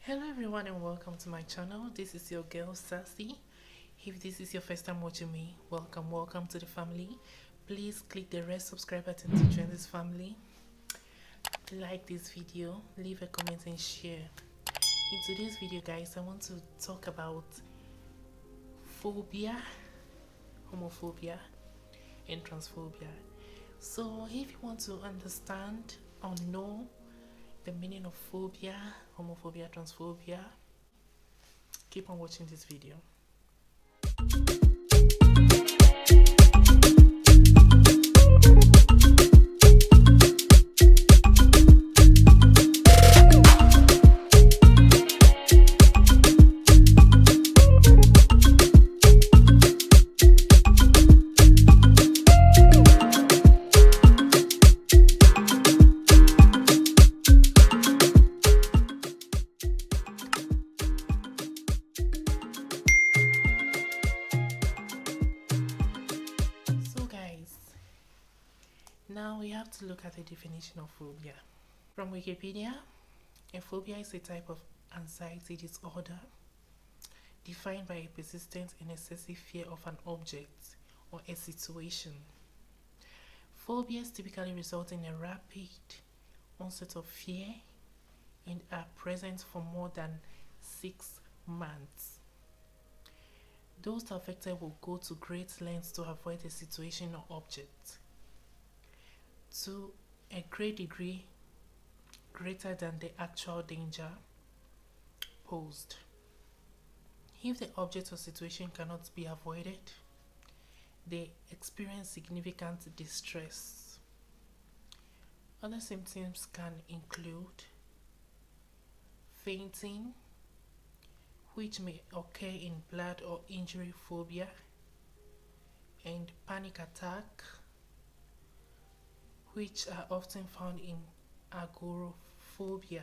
Hello everyone and welcome to my channel. This is your girl Sassy. If this is your first time watching me, welcome to the family. Please click the red subscribe button to join this family. Like this video, leave a comment and share. In today's video guys, I want to talk about phobia, homophobia and transphobia. So if you want to understand or know the meaning of phobia, homophobia, transphobia, keep on watching this video. Now we have to look at the definition of phobia. From Wikipedia, a phobia is a type of anxiety disorder defined by a persistent and excessive fear of an object or a situation. Phobias typically result in a rapid onset of fear and are present for more than 6 months. Those affected will go to great lengths to avoid a situation or object to a great degree greater than the actual danger posed. If the object or situation cannot be avoided, they experience significant distress. Other symptoms can include fainting, which may occur in blood or injury phobia, and panic attack, which are often found in agoraphobia.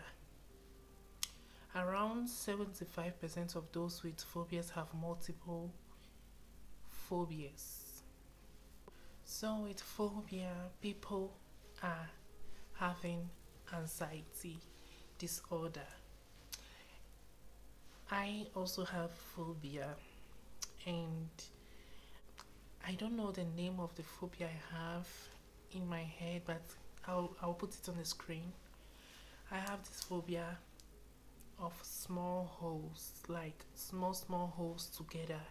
Around 75% of those with phobias have multiple phobias. So with phobia, people are having anxiety disorder. I also have phobia, and I don't know the name of the phobia I have in my head, but I'll put it on the screen. I have this phobia of small holes, like small holes together.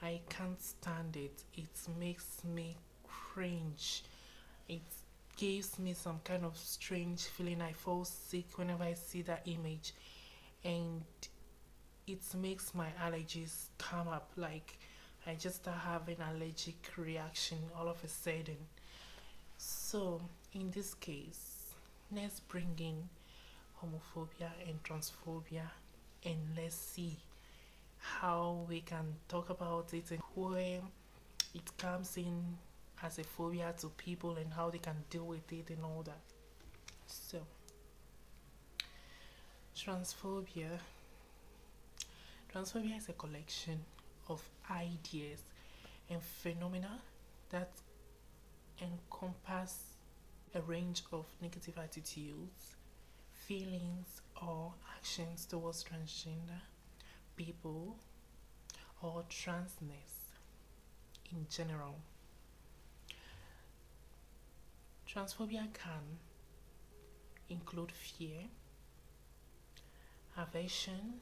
I can't stand it. It makes me cringe. It gives me some kind of strange feeling. I fall sick whenever I see that image, and it makes my allergies come up. Like I just start having allergic reaction all of a sudden. So in this case, let's bring in homophobia and transphobia, and let's see how we can talk about it and where it comes in as a phobia to people and how they can deal with it and all that. So transphobia is a collection of ideas and phenomena that encompass a range of negative attitudes, feelings, or actions towards transgender people or transness in general. Transphobia can include fear, aversion,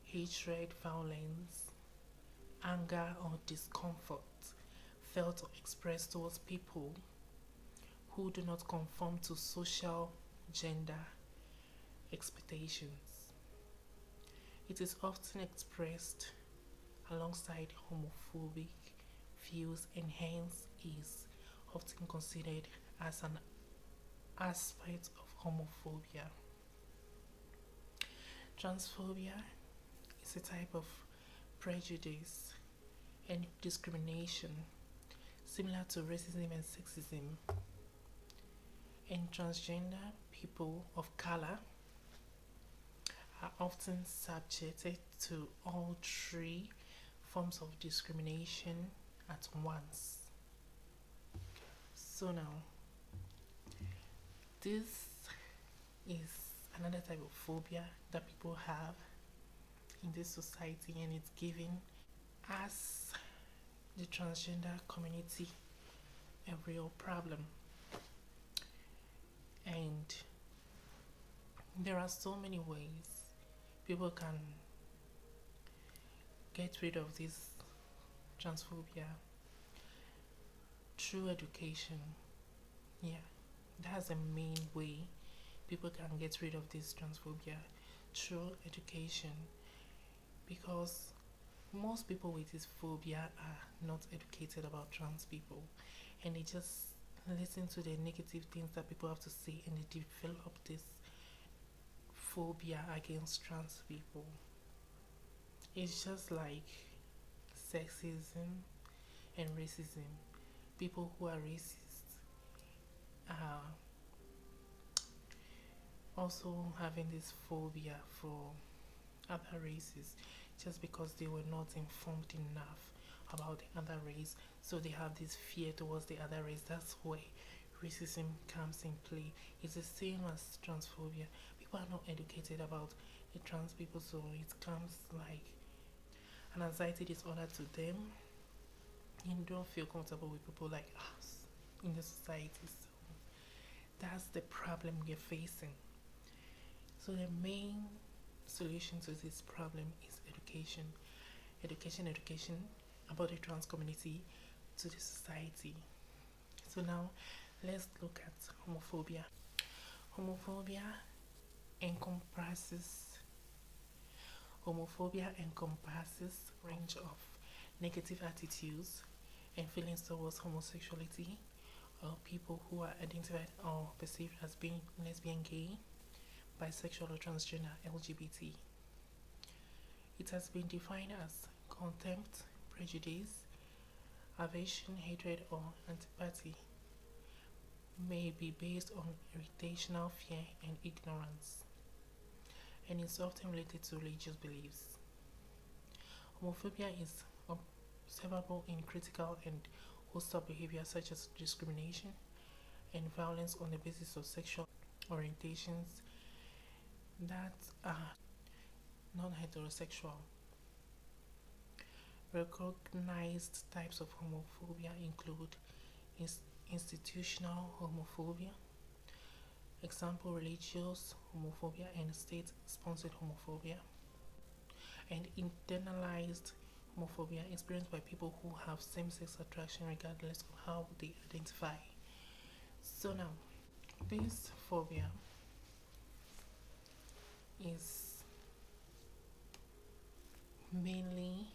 hatred, violence, anger, or discomfort felt or expressed towards people who do not conform to social gender expectations. It is often expressed alongside homophobic views and hence is often considered as an aspect of homophobia. Transphobia is a type of prejudice and discrimination similar to racism and sexism, and transgender people of color are often subjected to all three forms of discrimination at once. So now, this is another type of phobia that people have in this society, and it's giving us, the transgender community, a real problem. And there are so many ways people can get rid of this transphobia through education. Yeah, that's the main way people can get rid of this transphobia, through education, because most people with this phobia are not educated about trans people, and they just listen to the negative things that people have to say, and they develop this phobia against trans people. It's just like sexism and racism. People who are racist are also having this phobia for other races, just because they were not informed enough about the other race, so they have this fear towards the other race. That's where racism comes in play. It's the same as transphobia. People are not educated about the trans people, so it comes like an anxiety disorder to them, and don't feel comfortable with people like us in the society. So that's the problem we're facing. So the main solution to this problem is education. Education about the trans community to the society. So now let's look at homophobia. Homophobia encompasses range of negative attitudes and feelings towards homosexuality, or people who are identified or perceived as being lesbian, gay, bisexual, or transgender, LGBT. It has been defined as contempt, prejudice, aversion, hatred, or antipathy, may be based on irrational fear and ignorance, and is often related to religious beliefs. Homophobia is observable in critical and hostile behavior such as discrimination and violence on the basis of sexual orientations that are non-heterosexual. Recognized types of homophobia include institutional homophobia, example religious homophobia and state-sponsored homophobia, and internalized homophobia experienced by people who have same-sex attraction regardless of how they identify. So now, this phobia is mainly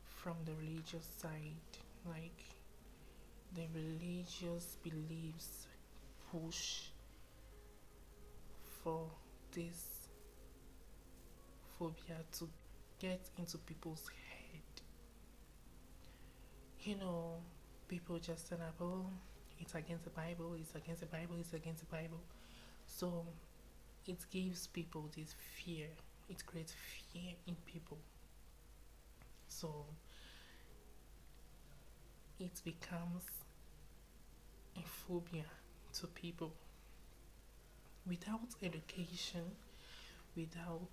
from the religious side, like the religious beliefs push for this phobia to get into people's head. You know, people just turn up, oh, it's against the Bible, it's against the Bible, it's against the Bible. So it gives people this fear, it creates fear in people. So it becomes a phobia to people. Without education, without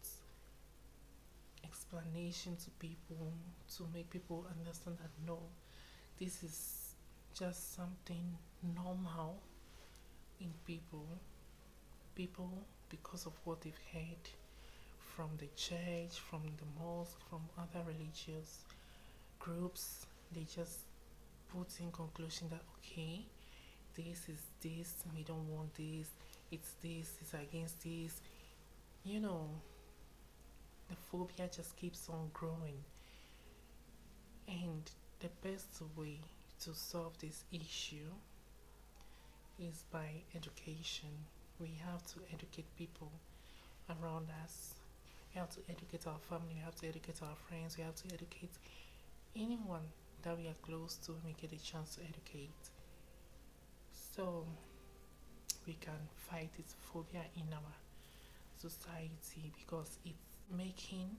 explanation to people, to make people understand that no, this is just something normal in people. People, because of what they've heard from the church, from the mosque, from other religious groups, they just put in conclusion that okay, this is this, we don't want this, it's against this. You know, the phobia just keeps on growing. And the best way to solve this issue is by education. We have to educate people around us. We have to educate our family, we have to educate our friends, we have to educate anyone that we are close to when we get a chance to educate. So we can fight this phobia in our society, because it's making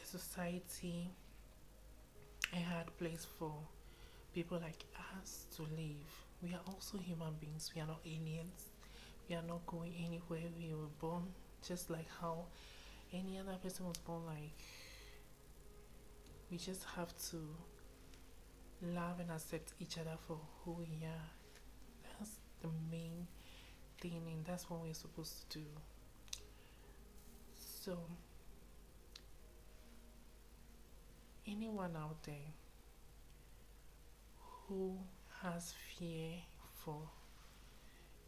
the society a hard place for people like us to live. We are also human beings, we are not aliens. We are not going anywhere. We were born just like how any other person was born. Like, we just have to love and accept each other for who we are. That's the main thing, and that's what we're supposed to do. So, anyone out there who has fear for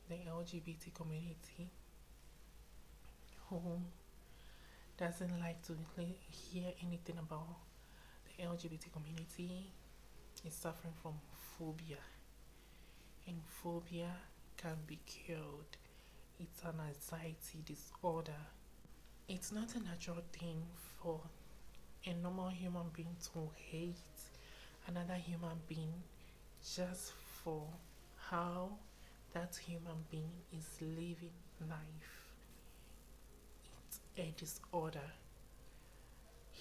the LGBT community, who doesn't like to hear anything about the LGBT community, is suffering from phobia, and phobia can be cured. It's an anxiety disorder. It's not a natural thing for a normal human being to hate another human being just for how that human being is living life. It's a disorder.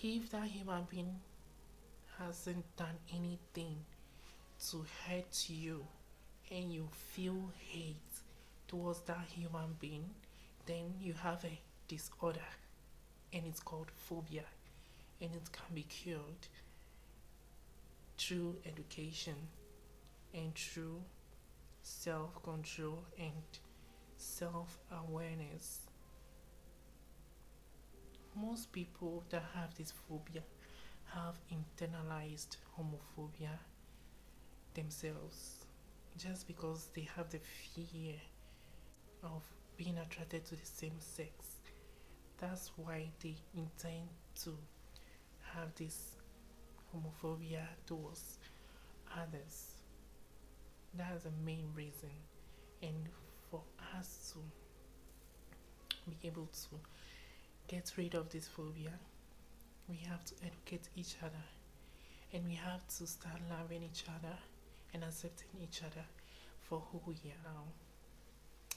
If that human being hasn't done anything to hurt you and you feel hate towards that human being, then you have a disorder, and it's called phobia, and it can be cured through education and through self-control and self-awareness. Most people that have this phobia have internalized homophobia themselves, just because they have the fear of being attracted to the same sex. That's why they intend to have this homophobia towards others. That's the main reason. And for us to be able to get rid of this phobia, we have to educate each other, and we have to start loving each other and accepting each other for who we are now.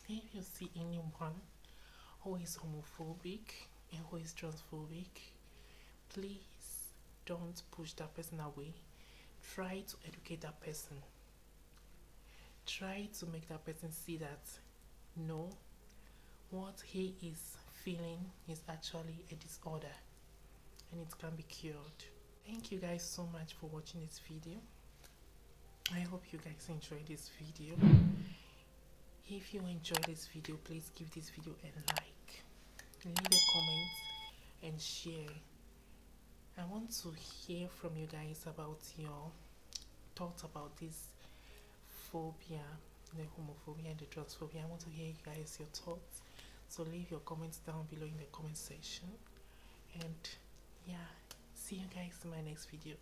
If you see anyone who is homophobic and who is transphobic, please don't push that person away. Try to educate that person. Try to make that person see that no, what he is feeling is actually a disorder, and it can be cured. Thank you guys so much for watching this video. I hope you guys enjoyed this video. If you enjoyed this video, please give this video a like, leave a comment, and share. I want to hear from you guys about your thoughts about this phobia, the homophobia and the transphobia. I want to hear you guys your thoughts. So leave your comments down below in the comment section. And yeah, see you guys in my next video.